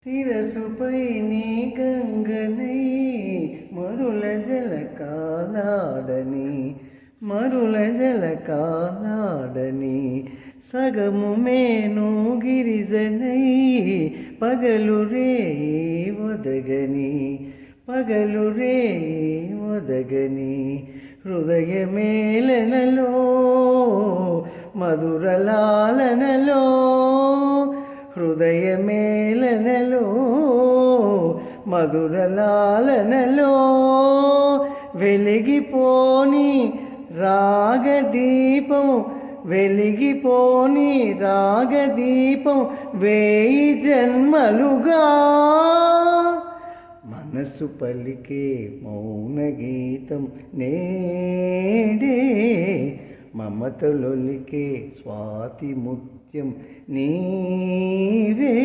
శిరసుపై నీ గంగనై మరుల జలకాలాడని సగము మేను గిరిజనై పగలు రే ఒదగని హృదయమేళనలో మధురలాలనలో మధురలాలనలో వెలిగిపోని రాగదీపం వేయి జన్మలుగా మనసు పలికే మౌన గీతం నేడే మమతలొలికే స్వాతి ముత్యం నీవే.